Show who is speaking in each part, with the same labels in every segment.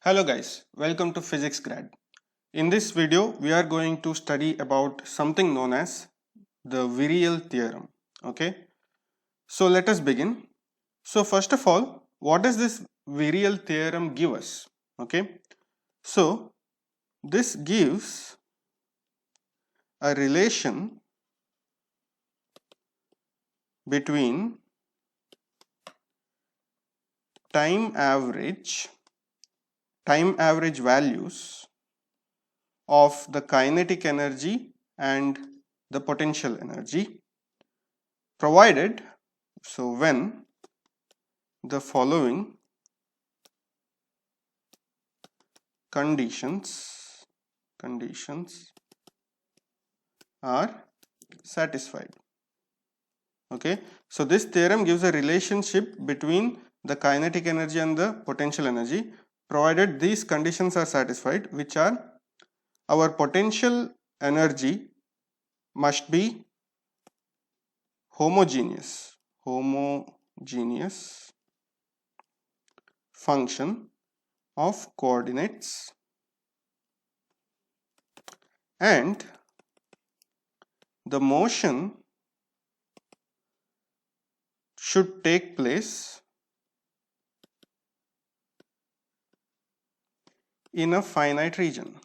Speaker 1: Hello guys, welcome to Physics Grad. In this video, we are going to study about something known as the Virial Theorem. Okay, so let us begin. So first of all, what does this Virial Theorem give us? Okay, so this gives a relation between time average values of the kinetic energy and the potential energy, provided when the following conditions are satisfied. Okay, so this theorem gives a relationship between the kinetic energy and the potential energy provided these conditions are satisfied, which are our potential energy must be homogeneous function of coordinates, and the motion should take place in a finite region.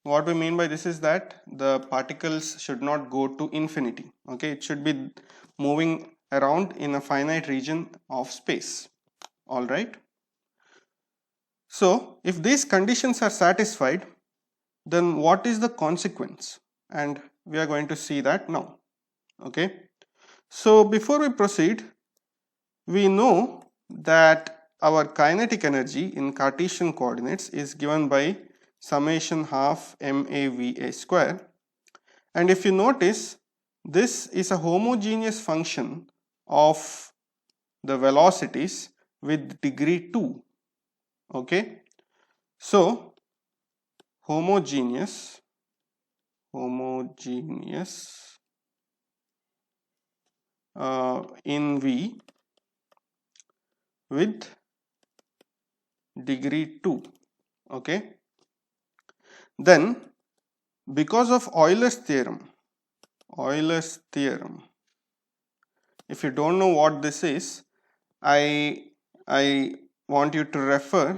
Speaker 1: What we mean by this is that the particles should not go to infinity. Okay, it should be moving around in a finite region of space. All right. So if these conditions are satisfied, then what is the consequence? And we are going to see that now. Okay. So before we proceed, we know that our kinetic energy in Cartesian coordinates is given by summation half MAVA square, and if you notice, this is a homogeneous function of the velocities with degree 2. Okay, so homogeneous in V with degree 2. Okay, then because of Euler's theorem, if you don't know what this is, I want you to refer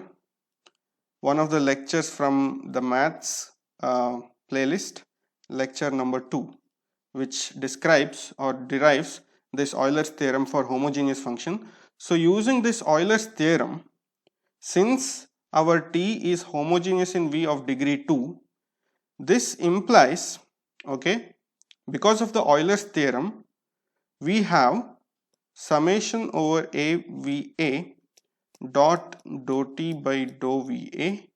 Speaker 1: one of the lectures from the maths playlist, lecture number 2, which describes or derives this Euler's theorem for homogeneous function. So using this Euler's theorem, since our T is homogeneous in V of degree 2, this implies, okay, because of the Euler's theorem, we have summation over AVA dot dou T by dou VA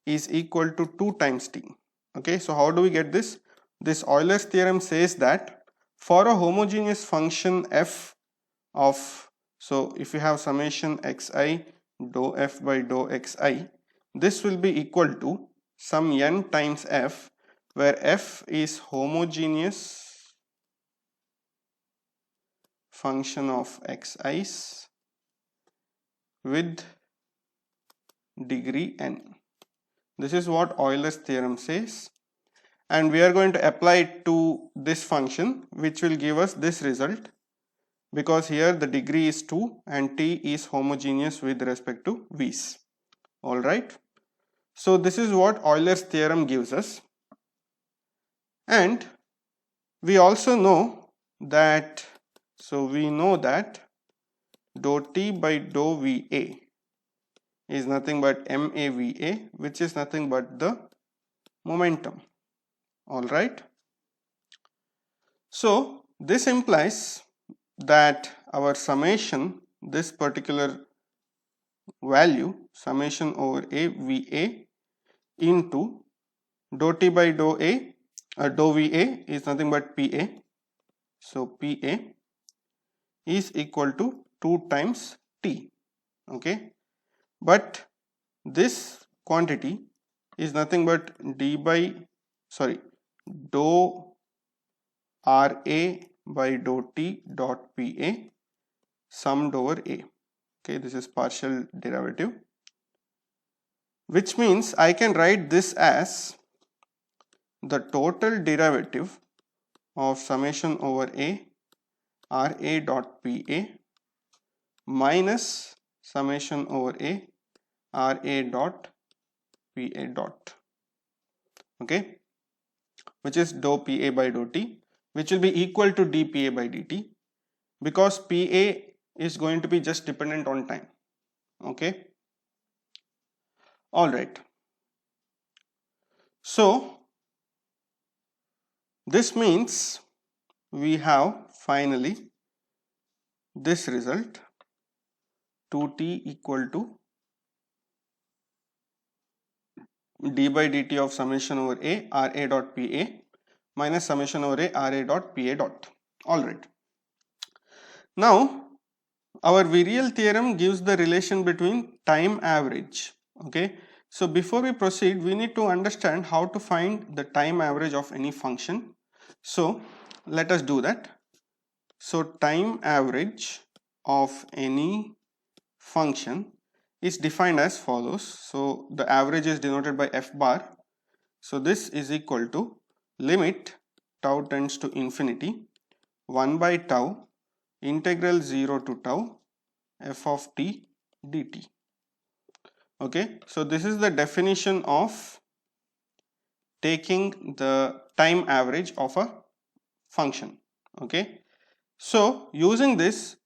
Speaker 1: is equal to 2 times T. Okay, so how do we get this? This Euler's theorem says that for a homogeneous function f of, so if you have summation xi dou f by dou xi, this will be equal to some n times f, where f is homogeneous function of xi's with degree n. This is what Euler's theorem says, and we are going to apply it to this function, which will give us this result, because here the degree is 2 and T is homogeneous with respect to V's. Alright, so this is what Euler's theorem gives us, and we also know that, so we know that dou T by dou VA is nothing but MAVA, which is nothing but the momentum. Alright, so this implies that our summation, this particular value, summation over AVA into dou T by dou VA is nothing but PA. So PA is equal to 2 times T. Okay, but this quantity is nothing but dou RA by dou T dot PA summed over A. Okay, this is partial derivative, which means I can write this as the total derivative of summation over a Ra dot Pa minus summation over a Ra dot Pa dot, okay, which is dou Pa by dou t, which will be equal to dPa by dt, because Pa is going to be just dependent on time. Okay, all right. So this means we have finally this result, 2t equal to d by dt of summation over a Ra dot Pa minus summation over a Ra dot Pa dot. All right. Now our Virial theorem gives the relation between time average. Okay. So before we proceed, we need to understand how to find the time average of any function. So let us do that. So time average of any function is defined as follows. So the average is denoted by f bar. So this is equal to limit tau tends to infinity 1 by tau integral 0 to tau f of t dt. Okay, so this is the definition of taking the time average of a function. Okay, so using this,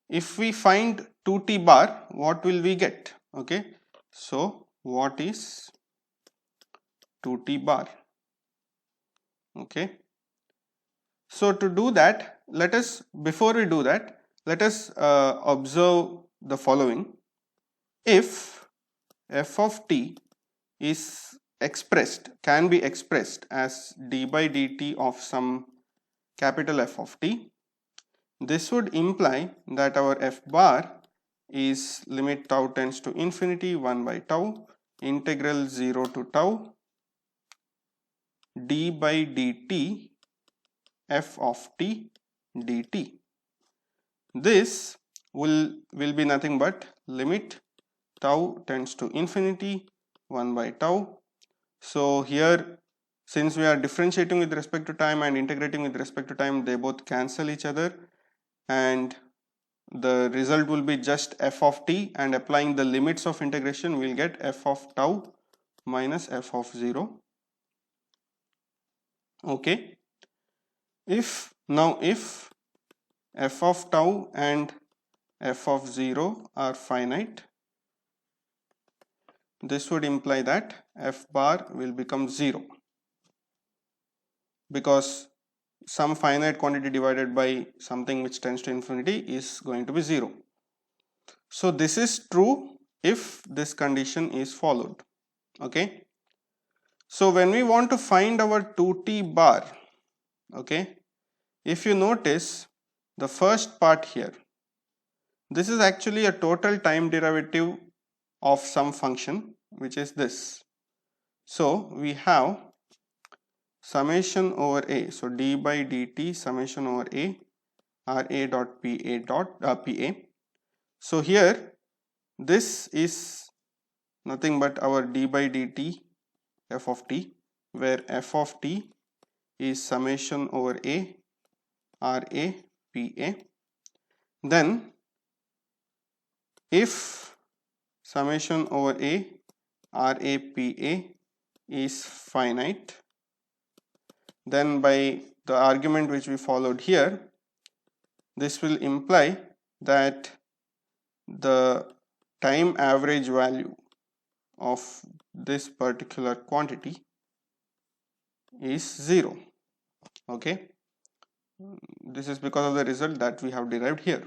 Speaker 1: if we find 2t bar, what will we get? Okay, so what is 2t bar? Okay, so to do that, before we do that, let us observe the following. If f of t is can be expressed as d by dt of some capital F of t, this would imply that our f bar is limit tau tends to infinity 1 by tau integral 0 to tau d by dt f of t dt. This will be nothing but limit tau tends to infinity 1 by tau. So here, since we are differentiating with respect to time and integrating with respect to time, they both cancel each other, and the result will be just f of t, and applying the limits of integration we will get f of tau minus f of 0. Okay, if f of tau and f of 0 are finite, this would imply that f bar will become 0, because some finite quantity divided by something which tends to infinity is going to be 0. So this is true if this condition is followed. Okay, so when we want to find our 2t bar, okay, if you notice the first part here, this is actually a total time derivative of some function, which is this. So we have summation over a, so d by dt summation over a Ra dot Pa. So here this is nothing but our d by dt f of t, where f of t is summation over a Ra Pa. Then if summation over a Ra Pa is finite, then by the argument which we followed here, this will imply that the time average value of this particular quantity is 0. Okay, this is because of the result that we have derived here.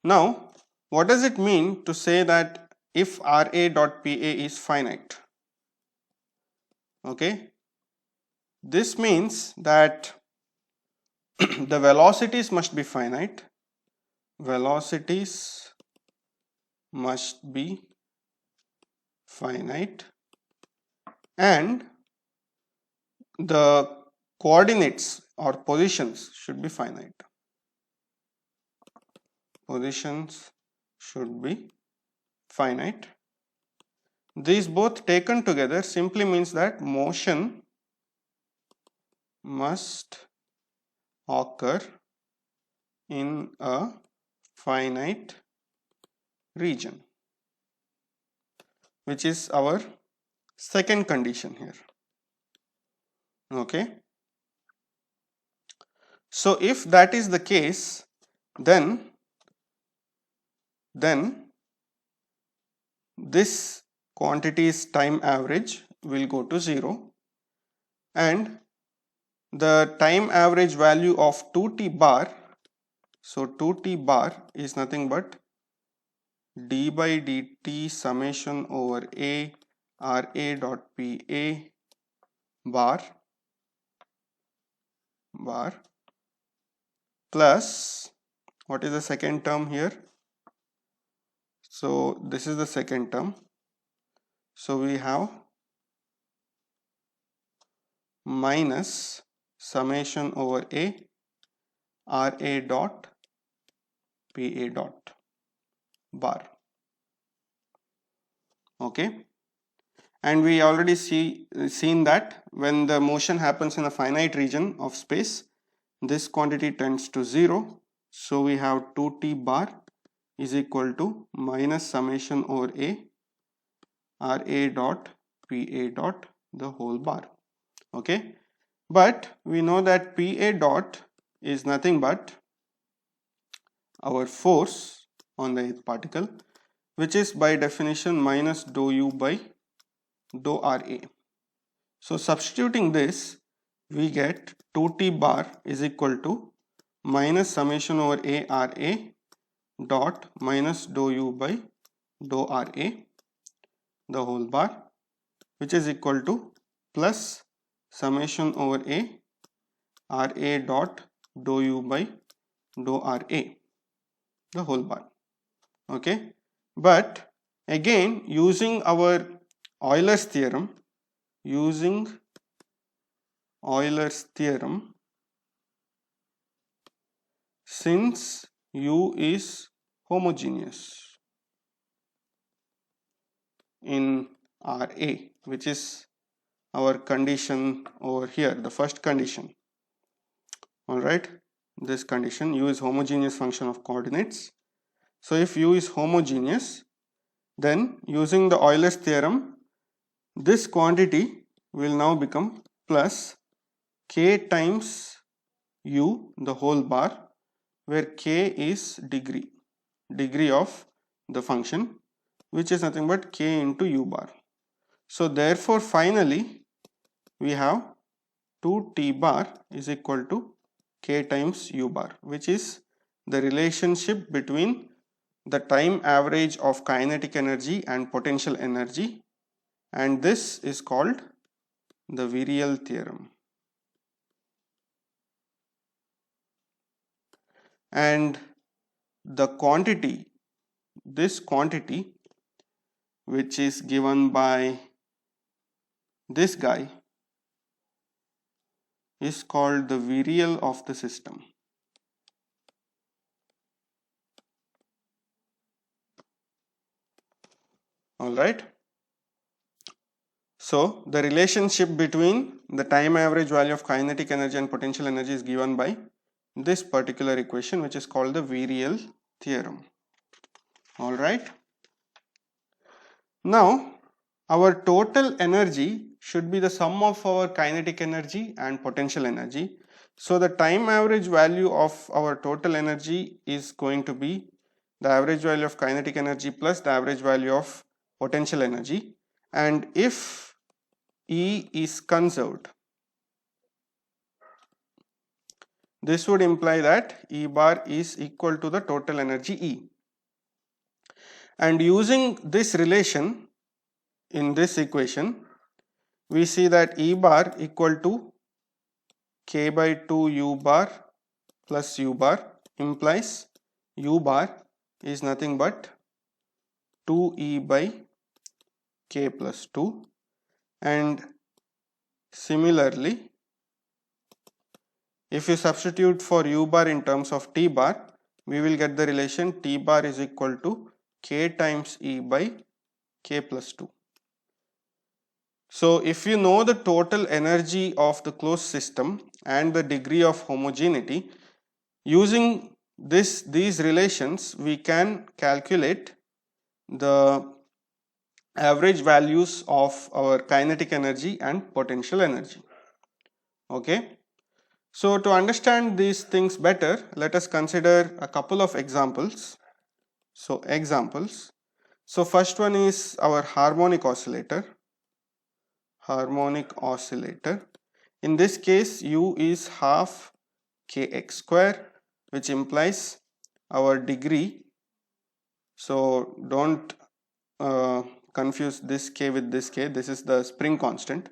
Speaker 1: Now, what does it mean to say that if Ra dot Pa is finite? Okay, this means that the velocities must be finite. Velocities must be finite, and the coordinates or positions should be finite. positions should be finite. These both taken together simply means that motion must occur in a finite region, which is our second condition here. Okay. So if that is the case, then this quantity's time average will go to 0, and the time average value of 2t bar, so 2t bar is nothing but d by dt summation over a Ra dot Pa bar plus, what is the second term here? So this is the second term. So we have minus summation over a Ra dot Pa dot bar. Okay, and we already seen that when the motion happens in a finite region of space, this quantity tends to 0. So we have 2t bar is equal to minus summation over a Ra dot Pa dot the whole bar. Okay, but we know that Pa dot is nothing but our force on the ith particle, which is by definition minus dou u by dou Ra. So substituting this, we get 2t bar is equal to minus summation over a Ra dot minus dou u by dou Ra the whole bar, which is equal to plus summation over a Ra dot dou u by dou Ra the whole bar. Okay, but again using our Euler's theorem, since U is homogeneous in Ra, which is our condition over here, the first condition. Alright, this condition, U is homogeneous function of coordinates. So if U is homogeneous, then using the Euler's theorem, this quantity will now become plus k times U the whole bar, where k is degree of the function, which is nothing but k into U bar. So therefore finally we have 2t bar is equal to k times U bar, which is the relationship between the time average of kinetic energy and potential energy, and this is called the Virial theorem. And the quantity, this quantity which is given by this guy, is called the virial of the system. Alright. So the relationship between the time average value of kinetic energy and potential energy is given by this particular equation, which is called the Virial theorem. Alright. Now our total energy should be the sum of our kinetic energy and potential energy. So the time average value of our total energy is going to be the average value of kinetic energy plus the average value of potential energy, and if E is conserved, this would imply that E bar is equal to the total energy E. And using this relation in this equation, we see that E bar equal to k by 2 U bar plus U bar implies U bar is nothing but 2E by k plus 2, and similarly if you substitute for U bar in terms of T bar, we will get the relation T bar is equal to K times E by K plus 2. So if you know the total energy of the closed system and the degree of homogeneity, using these relations we can calculate the average values of our kinetic energy and potential energy. Okay. So to understand these things better, let us consider a couple of examples. So examples. So first one is our harmonic oscillator. Harmonic oscillator. In this case, U is half kx square, which implies our degree. So don't confuse this k with this k. This is the spring constant.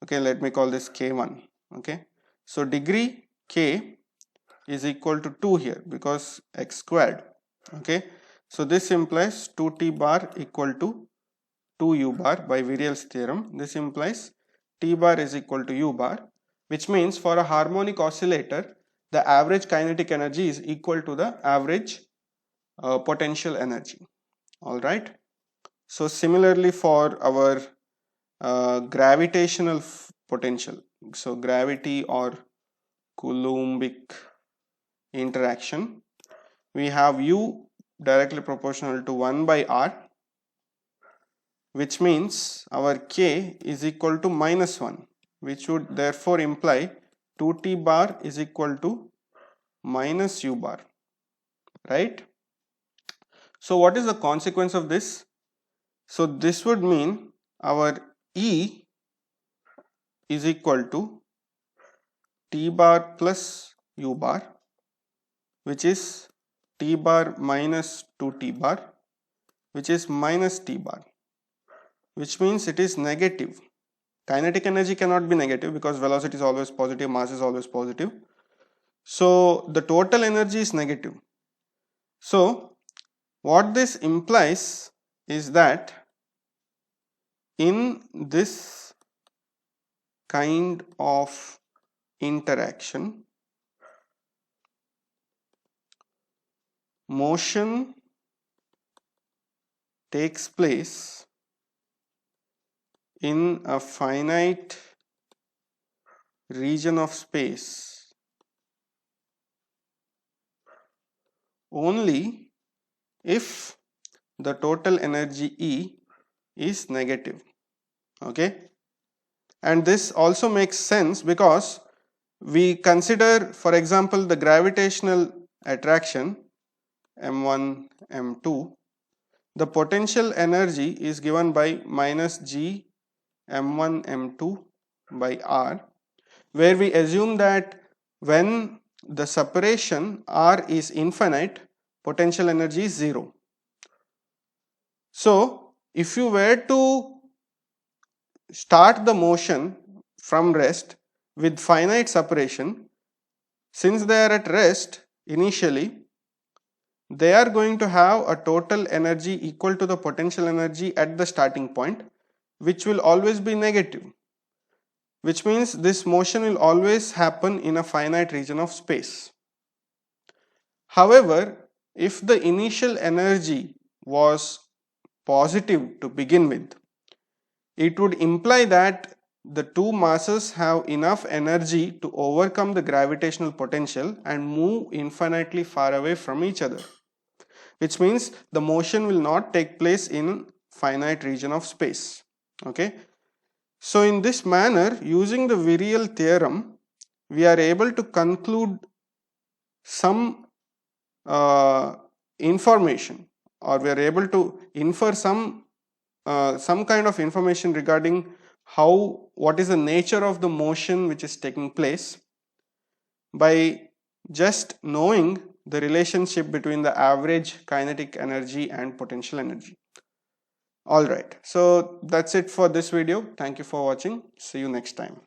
Speaker 1: Okay, let me call this k1. Okay, so degree k is equal to 2 here because x squared. Okay, so this implies 2t bar equal to 2u bar by Virial's theorem. This implies t bar is equal to u bar, which means for a harmonic oscillator, the average kinetic energy is equal to the average potential energy. All right. So similarly for our gravitational potential, so gravity or Coulombic interaction, we have U directly proportional to 1 by R, which means our K is equal to minus 1, which would therefore imply 2t bar is equal to minus u bar, right? So what is the consequence of this? So this would mean our E is equal to t bar plus u bar, which is t bar minus 2t bar, which is minus t bar, which means it is negative. Kinetic energy cannot be negative because velocity is always positive, mass is always positive. So the total energy is negative. So what this implies is that in this kind of interaction, motion takes place in a finite region of space only if the total energy E is negative. Okay, and this also makes sense because we consider, for example, the gravitational attraction m1 m2. The potential energy is given by minus g m1 m2 by r, where we assume that when the separation r is infinite, potential energy is 0. So if you were to start the motion from rest with finite separation, since they are at rest initially, they are going to have a total energy equal to the potential energy at the starting point, which will always be negative, which means this motion will always happen in a finite region of space. However, if the initial energy was positive to begin with, it would imply that the two masses have enough energy to overcome the gravitational potential and move infinitely far away from each other, which means the motion will not take place in finite region of space. Okay, so in this manner, using the Virial theorem, we are able to conclude some information, or we are able to infer some kind of information regarding what is the nature of the motion which is taking place by just knowing the relationship between the average kinetic energy and potential energy. Alright, so that's it for this video. Thank you for watching. See you next time.